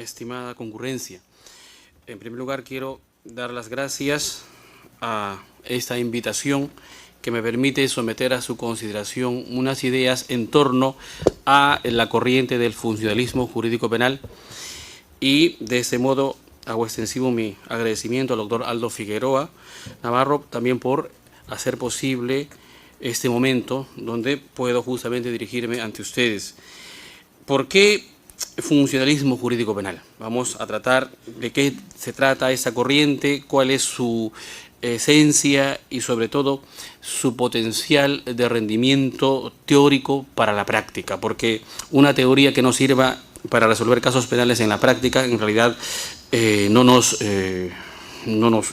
estimada concurrencia. En primer lugar, quiero dar las gracias a esta invitación que me permite someter a su consideración unas ideas en torno a la corriente del funcionalismo jurídico penal, y de este modo hago extensivo mi agradecimiento al doctor Aldo Figueroa Navarro también por hacer posible este momento donde puedo justamente dirigirme ante ustedes. ¿Por qué funcionalismo jurídico penal? Vamos a tratar de qué se trata esa corriente, cuál es su esencia y sobre todo su potencial de rendimiento teórico para la práctica, porque una teoría que no sirva para resolver casos penales en la práctica en realidad no nos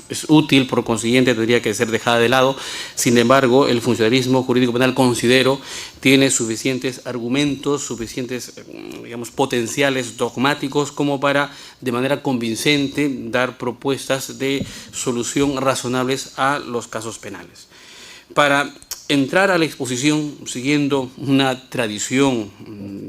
es útil, por consiguiente tendría que ser dejada de lado. Sin embargo, el funcionalismo jurídico penal, considero, tiene suficientes argumentos, suficientes, digamos, potenciales dogmáticos como para, de manera convincente, dar propuestas de solución razonables a los casos penales. Para entrar a la exposición, siguiendo una tradición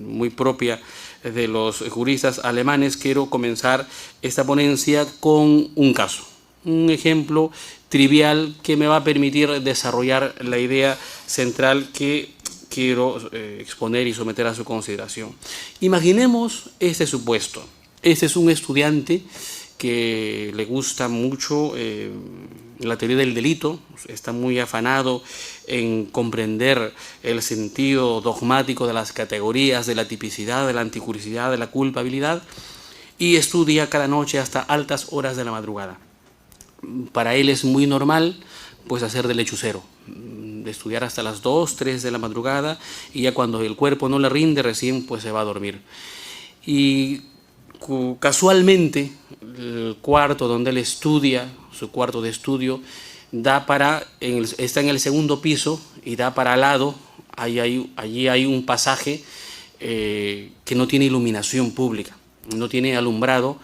muy propia de los juristas alemanes, quiero comenzar esta ponencia con un caso, un ejemplo trivial que me va a permitir desarrollar la idea central que quiero exponer y someter a su consideración. Imaginemos este supuesto. Este es un estudiante que le gusta mucho la teoría del delito, está muy afanado en comprender el sentido dogmático de las categorías, de la tipicidad, de la anticuricidad, de la culpabilidad, y estudia cada noche hasta altas horas de la madrugada. Para él es muy normal pues hacer de lechucero, de estudiar hasta las 2, 3 de la madrugada, y ya cuando el cuerpo no le rinde recién pues se va a dormir. Y casualmente el cuarto donde él estudia, su cuarto de estudio, está en el segundo piso y da para al lado. Allí hay un pasaje que no tiene iluminación pública, no tiene alumbrado,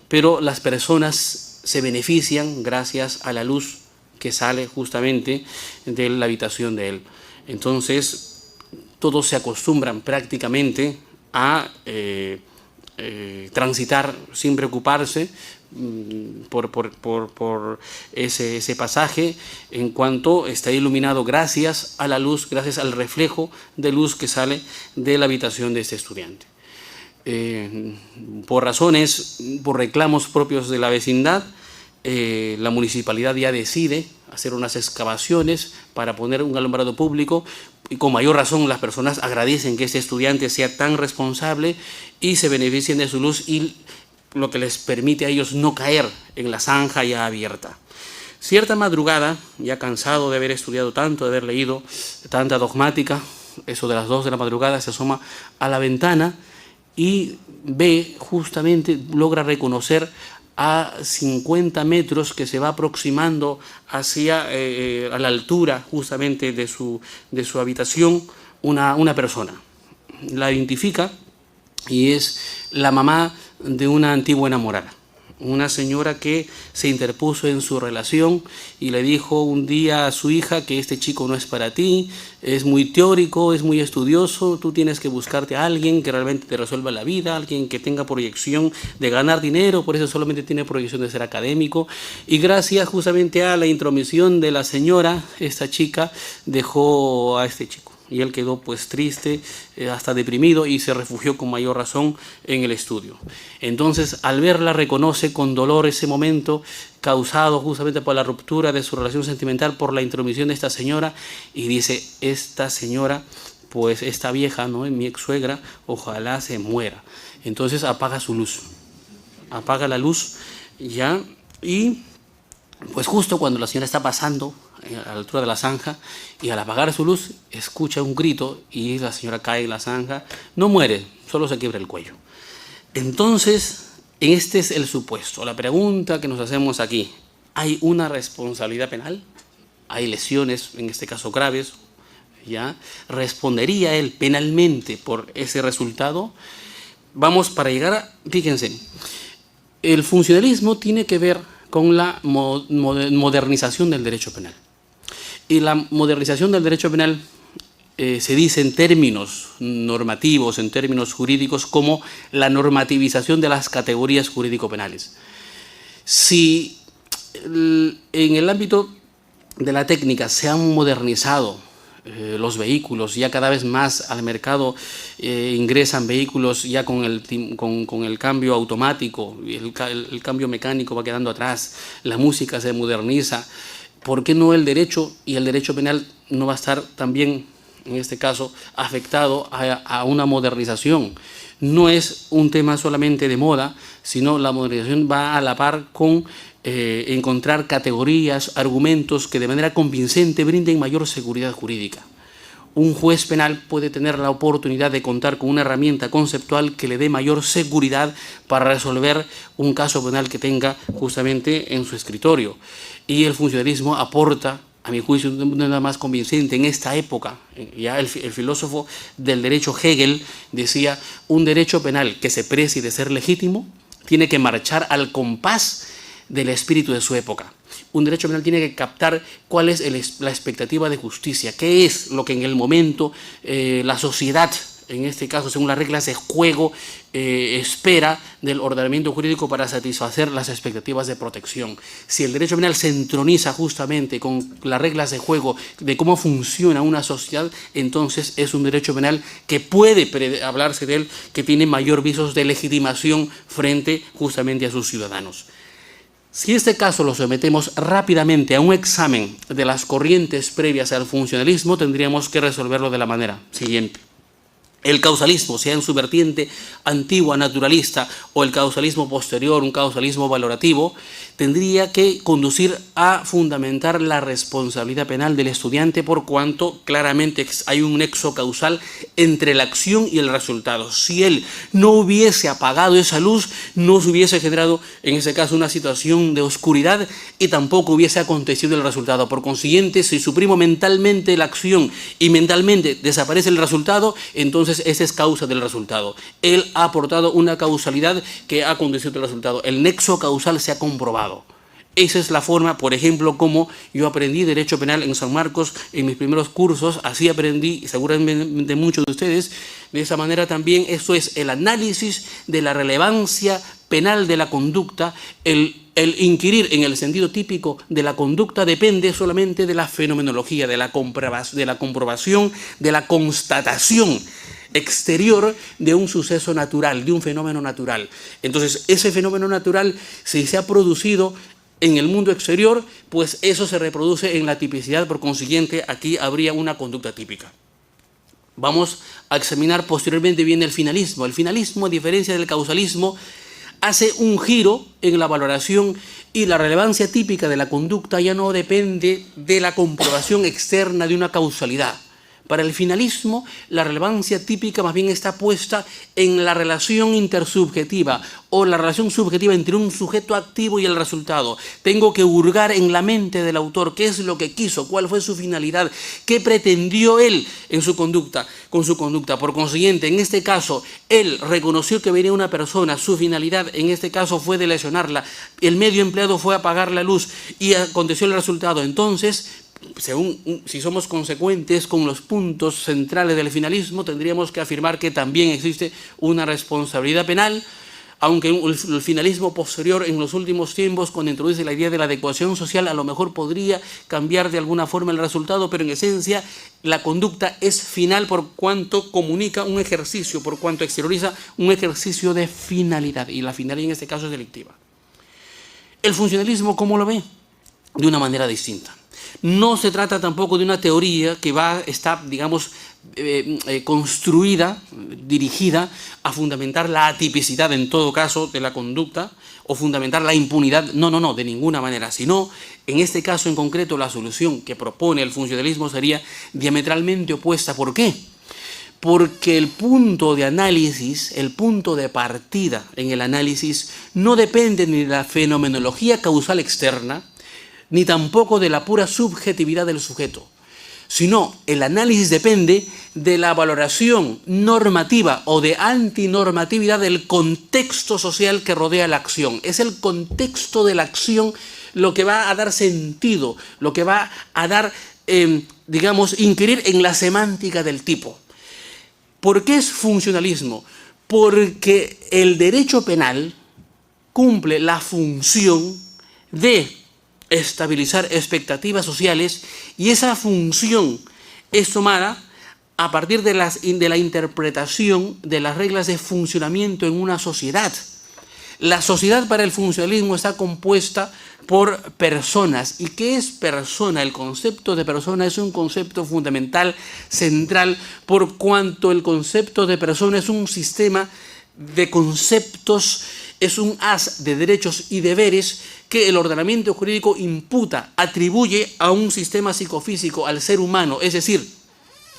pero las personas se benefician gracias a la luz que sale justamente de la habitación de él. Entonces todos se acostumbran prácticamente a transitar sin preocuparse por ese pasaje, en cuanto está iluminado gracias a la luz, gracias al reflejo de luz que sale de la habitación de este estudiante. Por reclamos propios de la vecindad, la municipalidad ya decide hacer unas excavaciones para poner un alumbrado público, y con mayor razón las personas agradecen que este estudiante sea tan responsable y se beneficien de su luz, y lo que les permite a ellos no caer en la zanja ya abierta. Cierta madrugada, ya cansado de haber estudiado tanto, de haber leído tanta dogmática, eso de las 2 de la madrugada, se asoma a la ventana y ve justamente, logra reconocer a 50 metros que se va aproximando hacia a la altura justamente de su habitación una persona. La identifica y es la mamá de una antigua enamorada, una señora que se interpuso en su relación y le dijo un día a su hija que este chico no es para ti, es muy teórico, es muy estudioso, tú tienes que buscarte a alguien que realmente te resuelva la vida, alguien que tenga proyección de ganar dinero, por eso solamente tiene proyección de ser académico. Y gracias justamente a la intromisión de la señora, esta chica dejó a este chico. Y él quedó pues triste, hasta deprimido, y se refugió con mayor razón en el estudio. Entonces, al verla, reconoce con dolor ese momento causado justamente por la ruptura de su relación sentimental, por la intromisión de esta señora, y dice: esta señora, pues esta vieja, ¿no?, mi ex suegra, ojalá se muera. Entonces apaga su luz, apaga la luz ya, y pues justo cuando la señora está pasando a la altura de la zanja, y al apagar su luz escucha un grito y la señora cae en la zanja. No muere, solo se quiebra el cuello. Entonces, este es el supuesto. La pregunta que nos hacemos aquí: ¿hay una responsabilidad penal? ¿Hay lesiones, en este caso graves? ¿Ya? ¿Respondería él penalmente por ese resultado? Vamos, para llegar a... Fíjense, el funcionalismo tiene que ver con la modernización del derecho penal. Y la modernización del derecho penal se dice en términos normativos, en términos jurídicos, como la normativización de las categorías jurídico-penales. Si en el ámbito de la técnica se han modernizado los vehículos, ya cada vez más al mercado ingresan vehículos ya con el cambio automático, el cambio mecánico va quedando atrás, la música se moderniza, ¿por qué no el derecho y el derecho penal no va a estar también, en este caso, afectado a una modernización? No es un tema solamente de moda, sino la modernización va a la par con encontrar categorías, argumentos que de manera convincente brinden mayor seguridad jurídica. Un juez penal puede tener la oportunidad de contar con una herramienta conceptual que le dé mayor seguridad para resolver un caso penal que tenga justamente en su escritorio. Y el funcionalismo aporta, a mi juicio, de manera más convincente en esta época. Ya el filósofo del derecho Hegel decía: un derecho penal que se precie de ser legítimo tiene que marchar al compás del espíritu de su época. Un derecho penal tiene que captar cuál es la expectativa de justicia, qué es lo que en el momento la sociedad, en este caso según las reglas de juego, espera del ordenamiento jurídico para satisfacer las expectativas de protección. Si el derecho penal se entroniza justamente con las reglas de juego de cómo funciona una sociedad, entonces es un derecho penal que puede hablarse de él, que tiene mayor visos de legitimación frente justamente a sus ciudadanos. Si este caso lo sometemos rápidamente a un examen de las corrientes previas al funcionalismo, tendríamos que resolverlo de la manera siguiente. El causalismo, sea en su vertiente antigua, naturalista, o el causalismo posterior, un causalismo valorativo, tendría que conducir a fundamentar la responsabilidad penal del estudiante, por cuanto claramente hay un nexo causal entre la acción y el resultado. Si él no hubiese apagado esa luz, no se hubiese generado, en ese caso, una situación de oscuridad y tampoco hubiese acontecido el resultado. Por consiguiente, si suprimo mentalmente la acción y mentalmente desaparece el resultado, entonces esa es causa del resultado. Él ha aportado una causalidad que ha conducido al resultado. El nexo causal se ha comprobado. Esa es la forma, por ejemplo, como yo aprendí Derecho Penal en San Marcos en mis primeros cursos. Así aprendí, seguramente muchos de ustedes. De esa manera también, esto es el análisis de la relevancia penal de la conducta. El inquirir en el sentido típico de la conducta depende solamente de la fenomenología, de la comprobación, de la constatación exterior de un suceso natural, de un fenómeno natural. Entonces, ese fenómeno natural, si se ha producido en el mundo exterior, pues eso se reproduce en la tipicidad. Por consiguiente, aquí habría una conducta típica. Vamos a examinar posteriormente bien el finalismo. El finalismo, a diferencia del causalismo, hace un giro en la valoración y la relevancia típica de la conducta ya no depende de la comprobación externa de una causalidad. Para el finalismo, la relevancia típica más bien está puesta en la relación intersubjetiva o la relación subjetiva entre un sujeto activo y el resultado. Tengo que hurgar en la mente del autor qué es lo que quiso, cuál fue su finalidad, qué pretendió él en su conducta, con su conducta. Por consiguiente, en este caso, él reconoció que venía una persona, su finalidad en este caso fue de lesionarla, el medio empleado fue apagar la luz y aconteció el resultado. Entonces, si somos consecuentes con los puntos centrales del finalismo, tendríamos que afirmar que también existe una responsabilidad penal, aunque el finalismo posterior en los últimos tiempos, cuando introduce la idea de la adecuación social, a lo mejor podría cambiar de alguna forma el resultado, pero en esencia la conducta es final por cuanto comunica un ejercicio, por cuanto exterioriza un ejercicio de finalidad, y la finalidad en este caso es delictiva. El funcionalismo, ¿cómo lo ve? De una manera distinta. No se trata tampoco de una teoría que está, digamos, construida, dirigida a fundamentar la atipicidad en todo caso de la conducta o fundamentar la impunidad. No, de ninguna manera. Sino, en este caso en concreto, la solución que propone el funcionalismo sería diametralmente opuesta. ¿Por qué? Porque el punto de análisis, el punto de partida en el análisis, no depende ni de la fenomenología causal externa, ni tampoco de la pura subjetividad del sujeto, sino el análisis depende de la valoración normativa o de antinormatividad del contexto social que rodea la acción. Es el contexto de la acción lo que va a dar sentido, lo que va a dar digamos, inquirir en la semántica del tipo. ¿Por qué es funcionalismo? Porque el derecho penal cumple la función de estabilizar expectativas sociales, y esa función es tomada a partir de la interpretación de las reglas de funcionamiento en una sociedad. La sociedad para el funcionalismo está compuesta por personas. ¿Y qué es persona? El concepto de persona es un concepto fundamental, central, por cuanto el concepto de persona es un sistema de conceptos, es un haz de derechos y deberes que el ordenamiento jurídico imputa, atribuye a un sistema psicofísico, al ser humano. Es decir,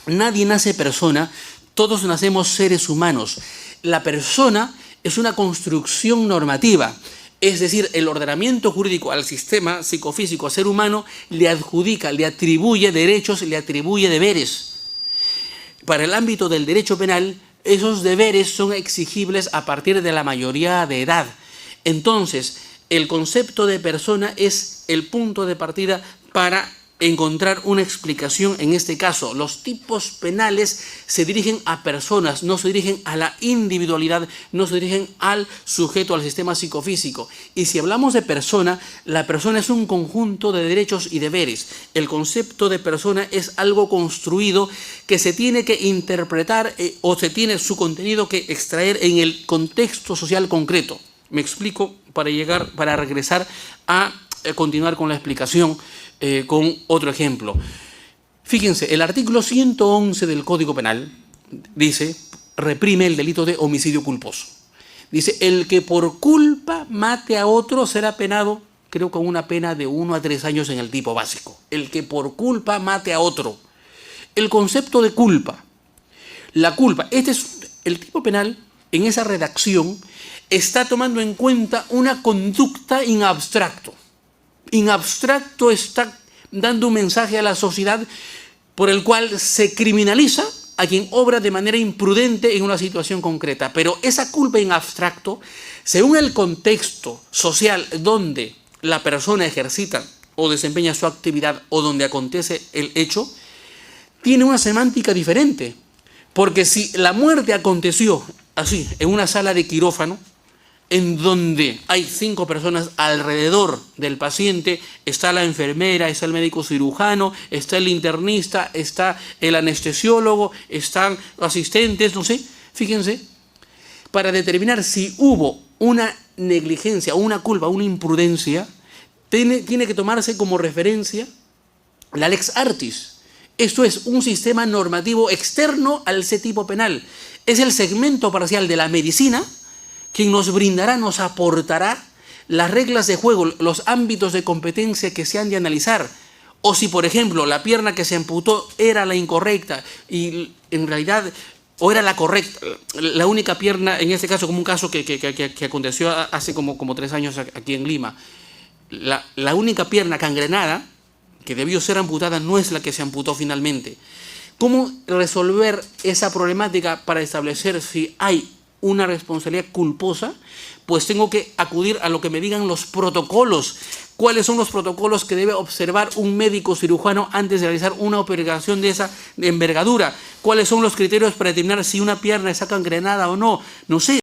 nadie nace persona, todos nacemos seres humanos. La persona es una construcción normativa, es decir, el ordenamiento jurídico al sistema psicofísico, al ser humano, le adjudica, le atribuye derechos, le atribuye deberes. Para el ámbito del derecho penal, esos deberes son exigibles a partir de la mayoría de edad. Entonces, el concepto de persona es el punto de partida para encontrar una explicación en este caso. Los tipos penales se dirigen a personas, no se dirigen a la individualidad, no se dirigen al sujeto, al sistema psicofísico. Y si hablamos de persona, la persona es un conjunto de derechos y deberes. El concepto de persona es algo construido que se tiene que interpretar o se tiene su contenido que extraer en el contexto social concreto. Me explico para regresar a continuar con la explicación con otro ejemplo. Fíjense, el artículo 111 del Código Penal dice, reprime el delito de homicidio culposo. Dice, el que por culpa mate a otro será penado, creo, con una pena de 1 a 3 años en el tipo básico. El que por culpa mate a otro. El concepto de culpa. La culpa, este es el tipo penal, en esa redacción, está tomando en cuenta una conducta in abstracto. En abstracto está dando un mensaje a la sociedad por el cual se criminaliza a quien obra de manera imprudente en una situación concreta. Pero esa culpa en abstracto, según el contexto social donde la persona ejercita o desempeña su actividad o donde acontece el hecho, tiene una semántica diferente. Porque si la muerte aconteció así, en una sala de quirófano, en donde hay 5 personas alrededor del paciente, está la enfermera, está el médico cirujano, está el internista, está el anestesiólogo, están los asistentes, no sé, fíjense, para determinar si hubo una negligencia, una culpa, una imprudencia, tiene que tomarse como referencia la lex artis. Esto es un sistema normativo externo al tipo penal. Es el segmento parcial de la medicina quien nos brindará, nos aportará las reglas de juego, los ámbitos de competencia que se han de analizar. O si, por ejemplo, la pierna que se amputó era la incorrecta y en realidad, o era la correcta, la única pierna, en este caso, como un caso que aconteció hace como 3 años aquí en Lima, la única pierna gangrenada que debió ser amputada no es la que se amputó finalmente. ¿Cómo resolver esa problemática para establecer si hay una responsabilidad culposa? Pues tengo que acudir a lo que me digan los protocolos. ¿Cuáles son los protocolos que debe observar un médico cirujano antes de realizar una operación de esa envergadura? ¿Cuáles son los criterios para determinar si una pierna está gangrenada o no? No sé.